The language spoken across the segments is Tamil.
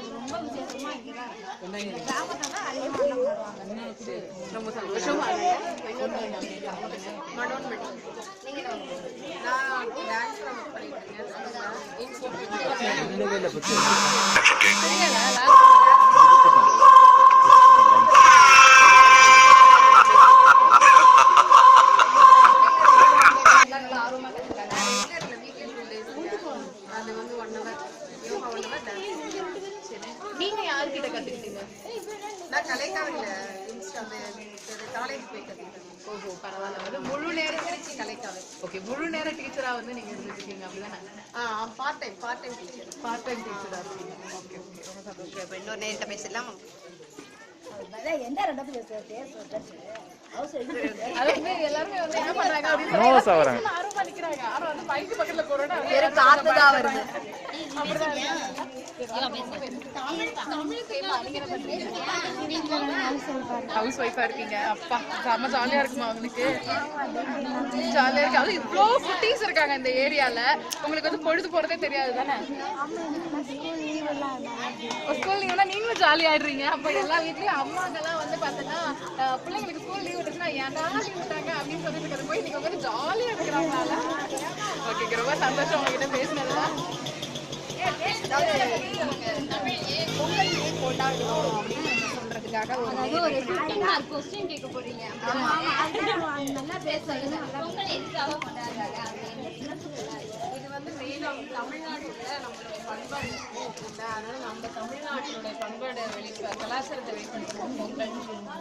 ரொம்ப விசேஷமா இருக்கு. கிராமத்துல தான் அதிகமாக கொண்டாடுவாங்க. ரொம்ப சந்தோஷமா நீங்க யார்கிட்ட கத்துக்கிட்டீங்க? நான் கலைக்காவில காலேஜ் போய் கத்துக்கிட்டேன். ஓஹோ, பரவாயில்ல. வந்து முழு நேர கலைக்காவில. ஓகே, முழு நேர டீச்சரா வந்து நீங்க இருந்துருக்கீங்க அப்படிதானே? Part time teacher. Part time டீச்சரா இருக்கீங்க. ஓகே ஓகே, ரொம்ப சந்தோஷம். இப்போ இன்னொரு நேரிட்ட பேசலாம். எல்லாருமே வந்து என்ன பண்றாங்க அப்படின்னா ஆர்வமா நிக்கிறாங்க. ஆனா வந்து பைக்கு பக்கத்துல போறோம்னா வெறும் காத்து தான் வருது. ஹவுஸ் ஒய்ஃபா இருக்கீங்க. அப்பா செம்ம ஜாலியா இருக்குமா உங்களுக்கு? ஜாலியா இருக்கு. அது இவ்வளோ குட்டீஸ் இருக்காங்க இந்த ஏரியால. உங்களுக்கு வந்து பொழுது போறதே தெரியாது தானே? ஸ்கூல் லீவ்னா நீங்களும் ஜாலி ஆயிடுறீங்க. அப்ப எல்லா வீட்லயும் அம்மாங்கெல்லாம் வந்து பார்த்தோன்னா பிள்ளைங்களுக்கு ஸ்கூல் லீவ் விட்டுச்சுன்னா ஏன்டா லீவ் விட்டாங்க அப்படின்னு சொல்லிட்டு இருக்கிறது போய் நீங்க வந்து ஜாலியா இருக்கிறாங்கனால ஓகே, ரொம்ப சந்தோஷம் உங்ககிட்ட பேசினதுல. பொங்கல் கொண்டாடணும் அப்படின்னு சொல்றதுக்காக ஒரு क्वेश्चन கேட்க போறீங்க. நல்லா பேசுறீங்க. பொங்கல் எதுக்காக கொண்டாடுறாங்க அப்படின்னு இது வந்து மெயினா தமிழ்நாட்டுல நம்மளோட பண்பாடு அதனால நம்ம தமிழ்நாட்டினுடைய பண்பாடு கலாச்சாரத்தை வெளிப்படுத்துவோம் பொங்கல்.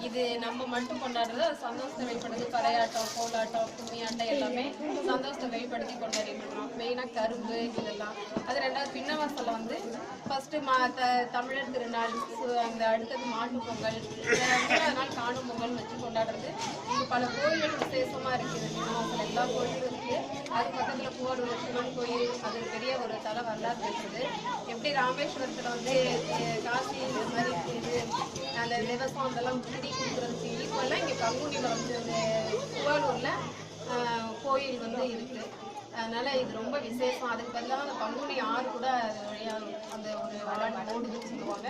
இது நம்ம மட்டும் கொண்டாடுறது சந்தோஷத்தை வெளிப்படுது. பறையாட்டம், கோலாட்டம், கும்மியாட்டம் எல்லாமே சந்தோஷத்தை வெளிப்படுத்தி கொண்டாடிட்டு இருக்கோம். மெயினா கரும்பு இதெல்லாம். அது ரெண்டாவது பின்னவாசல்ல வந்து ஃபர்ஸ்ட் தமிழர் திருநாள், அந்த அடுத்தது மாட்டு பொங்கல், 3வது நாள் காணும் பொங்கல் வச்சு கொண்டாடுறது. இங்க பல கோயில்கள் விசேஷமா இருக்குது. பின்னவாசல் எல்லா கோயிலும் இருக்கு. அது பக்கத்துல போரூர் சிவன் கோயில், அது பெரிய ஒரு தல வரலாறு இருக்குது. எப்படி ராமேஸ்வரத்துல வந்து காசி இந்த மாதிரி இது அந்த விவசாயம் அதெல்லாம் முடி கொடுக்குறதுக்கு ஈக்குவலாக இங்கே பங்குனியில் வந்து இந்த திருவாரூர்ல கோயில் வந்து இருக்கு. அதனால இது ரொம்ப விசேஷம். அதுக்கு பதிலாக அந்த பங்குனி ஆறு கூட வழியா அந்த ஒரு விளையாட்டு ஓடுதுன்னு சொல்லுவாங்க.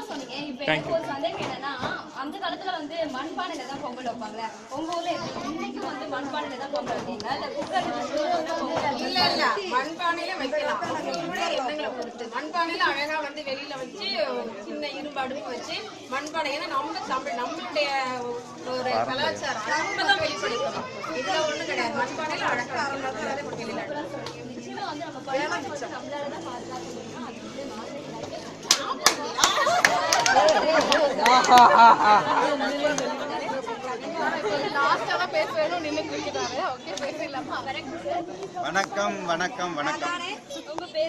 சொன்னீங்க. இப்ப எனக்கு ஒரு சந்தேகம் என்னன்னா, அந்த காலத்துல வந்து மண்பானையில தான் பொங்கல் வைப்பாங்க. உங்க ஊர்ல இன்னைக்கும் வந்து மண்பானையில தான் பொங்கல் வைப்பீங்களா இல்ல குக்கர்? இல்ல மண்பானையில வைக்கலாம். எண்ணங்களை பொறுத்து மண்பானையில அழகா வந்து வெளியில வச்சு சின்ன இரும்பு அடுப்பு வச்சு மண்பானை, ஏன்னா நம்மளுடைய ஒரு கலாச்சாரம் தான் வெளிப்படுத்தணும். இதுல ஒண்ணு கிடையாது. மண்பானையில அழகா நிச்சயமா வந்து நம்ம பழக்கம் நம்மளாலதான் பாதுகாக்க வணக்கம் வணக்கம் வணக்கம். உங்க பேர்